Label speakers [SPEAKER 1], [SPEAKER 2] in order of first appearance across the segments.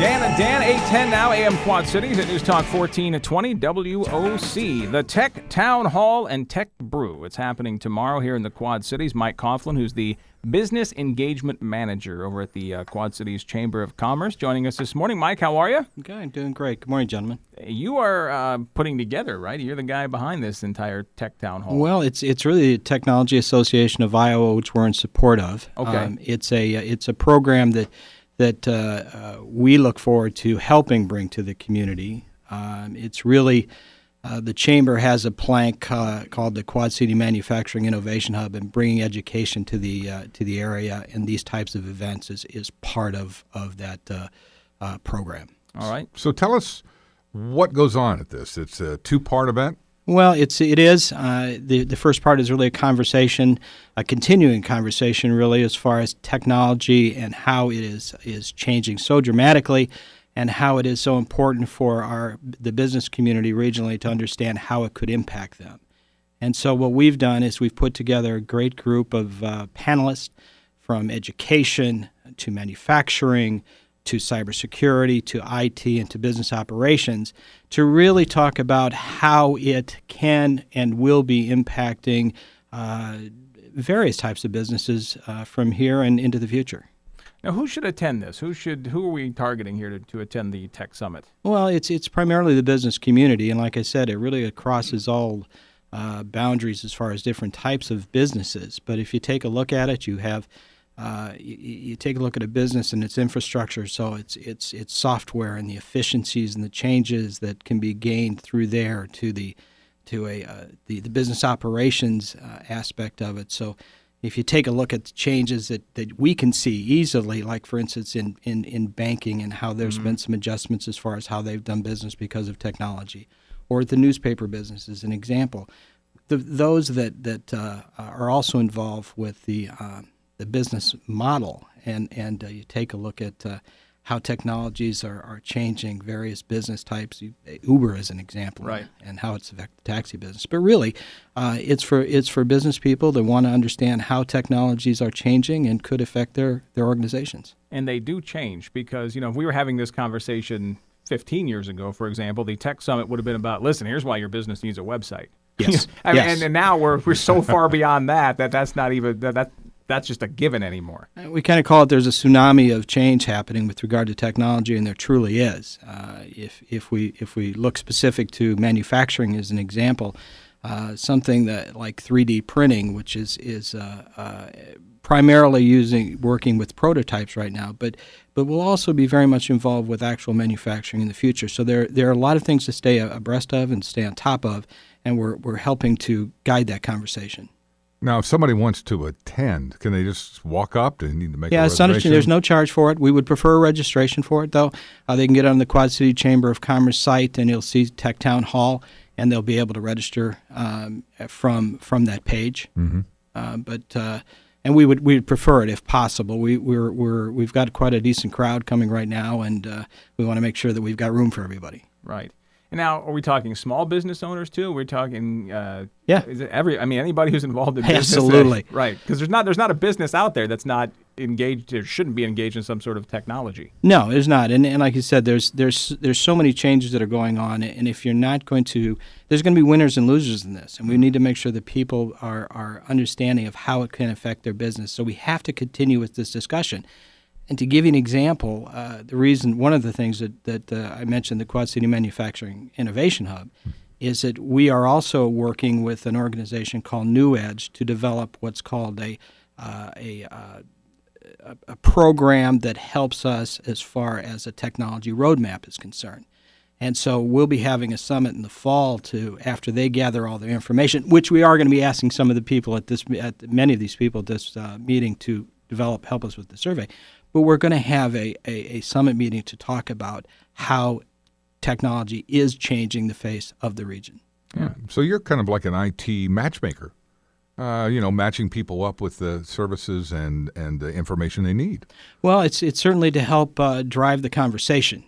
[SPEAKER 1] Dan and Dan, 810 now, AM Quad Cities at News Talk 1420 WOC. The Tech Town Hall and Tech Brew. It's happening tomorrow here in the Quad Cities. Mike Coughlin, who's the Business Engagement Manager over at the Quad Cities Chamber of Commerce, joining us this morning. Mike, how are you?
[SPEAKER 2] Okay, I'm doing great. Good morning, gentlemen.
[SPEAKER 1] You are putting together, right? You're the guy behind this entire Tech Town Hall.
[SPEAKER 2] Well, it's really the Technology Association of Iowa, which we're in support of.
[SPEAKER 1] Okay.
[SPEAKER 2] It's a program that we look forward to helping bring to the community. It's really the Chamber has a plank called the Quad City Manufacturing Innovation Hub, and bringing education to the area and these types of events is part of that program.
[SPEAKER 1] All right.
[SPEAKER 3] So tell us what goes on at this. It's a two-part event?
[SPEAKER 2] Well, it is. The first part is really a conversation, a continuing conversation, really, as far as technology and how it is changing so dramatically, and how it is so important for the business community regionally to understand how it could impact them. And so what we've done is we've put together a great group of panelists from education to manufacturing to cybersecurity, to IT, and to business operations, to really talk about how it can and will be impacting various types of businesses from here and into the future.
[SPEAKER 1] Now, who should attend this? Who are we targeting here to attend the Tech Summit?
[SPEAKER 2] Well, it's primarily the business community, and like I said, it really crosses all boundaries as far as different types of businesses. But if you take a look at it, you have you take a look at a business and its infrastructure, so it's software and the efficiencies and the changes that can be gained through there to the business operations aspect of it. So if you take a look at the changes that we can see easily, like for instance in banking and how there's been some adjustments as far as how they've done business because of technology, or the newspaper business as an example, those that are also involved with the business model, and you take a look at how technologies are changing various business types. Uber is an example,
[SPEAKER 1] right,
[SPEAKER 2] and how it's affected the taxi business. But really, it's for business people that want to understand how technologies are changing and could affect their organizations.
[SPEAKER 1] And they do change, because if we were having this conversation 15 years ago, for example, the Tech Summit would have been about, listen, here's why your business needs a website.
[SPEAKER 2] Yes.
[SPEAKER 1] Yes. And now we're so far beyond that's not even that's just a given anymore.
[SPEAKER 2] We kind of call it there's a tsunami of change happening with regard to technology, and there truly is. If we look specific to manufacturing as an example, something that like 3D printing, which is primarily working with prototypes right now, but we'll also be very much involved with actual manufacturing in the future. So there are a lot of things to stay abreast of and stay on top of, and we're helping to guide that conversation.
[SPEAKER 3] Now, if somebody wants to attend, can they just walk up? Do they need to make a
[SPEAKER 2] Yeah,
[SPEAKER 3] reservation?
[SPEAKER 2] there's no charge for it. We would prefer a registration for it, though. They can get on the Quad City Chamber of Commerce site, and you'll see Tech Town Hall, and they'll be able to register from that page.
[SPEAKER 3] Mm-hmm.
[SPEAKER 2] And we'd prefer it if possible. We've got quite a decent crowd coming right now, and we want to make sure that we've got room for everybody.
[SPEAKER 1] Right. And now, are we talking small business owners too? We're talking,
[SPEAKER 2] yeah.
[SPEAKER 1] Is it anybody who's involved in business?
[SPEAKER 2] Absolutely.
[SPEAKER 1] Right. Because there's not a business out there that's not engaged or shouldn't be engaged in some sort of technology.
[SPEAKER 2] No, there's not. And like you said, there's so many changes that are going on, and if you're not going to, there's going to be winners and losers in this, and we need to make sure that people are understanding of how it can affect their business. So we have to continue with this discussion. And to give you an example, one of the things that I mentioned, the Quad City Manufacturing Innovation Hub, is that we are also working with an organization called New Edge to develop what's called a program that helps us as far as a technology roadmap is concerned. And so we'll be having a summit in the fall after they gather all their information, which we are going to be asking some of the people at many of these people at this meeting to help us with the survey. But we're going to have a summit meeting to talk about how technology is changing the face of the region.
[SPEAKER 3] Yeah. So you're kind of like an IT matchmaker, matching people up with the services and the information they need.
[SPEAKER 2] Well, it's certainly to help drive the conversation.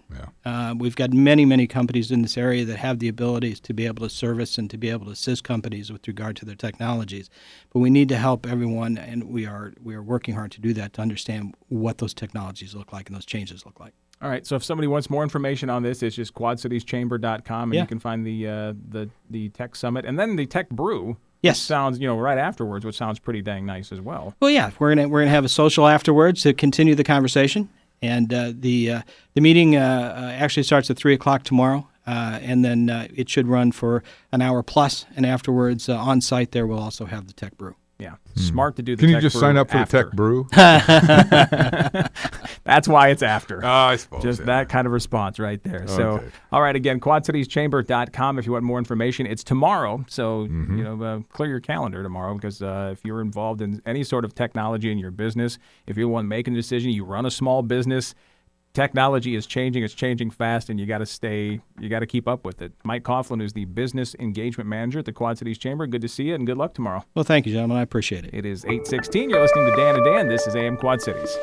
[SPEAKER 3] Yeah.
[SPEAKER 2] We've got many companies in this area that have the abilities to be able to service and to be able to assist companies with regard to their technologies. But we need to help everyone, and we are working hard to do that, to understand what those technologies look like and those changes look like.
[SPEAKER 1] All right. So if somebody wants more information on this, it's just quadcitieschamber.com, and
[SPEAKER 2] Yeah.
[SPEAKER 1] you can find the Tech Summit and then the Tech Brew.
[SPEAKER 2] Yes.
[SPEAKER 1] Which sounds, right afterwards, which sounds pretty dang nice as well.
[SPEAKER 2] Well, yeah, we're gonna have a social afterwards to continue the conversation, and the meeting actually starts at 3:00 tomorrow, and then it should run for an hour plus, and afterwards on site there we'll also have the Tech Brew.
[SPEAKER 1] Yeah, smart to do the
[SPEAKER 3] Can
[SPEAKER 1] Tech
[SPEAKER 3] you just
[SPEAKER 1] Brew
[SPEAKER 3] sign up for
[SPEAKER 1] after.
[SPEAKER 3] the Tech Brew?
[SPEAKER 1] That's why it's after.
[SPEAKER 3] I suppose.
[SPEAKER 1] Just that kind of response right there. So,
[SPEAKER 3] Okay.
[SPEAKER 1] all right, again, quadcitieschamber.com if you want more information. It's tomorrow, so clear your calendar tomorrow, because if you're involved in any sort of technology in your business, if you're one making a decision, you run a small business, technology is changing. It's changing fast, and you got to keep up with it. Mike Coughlin is the Business Engagement Manager at the Quad Cities Chamber. Good to see you, and good luck tomorrow.
[SPEAKER 2] Well, thank you, gentlemen. I appreciate it.
[SPEAKER 1] It is 8:16. You're listening to Dan and Dan. This is AM Quad Cities.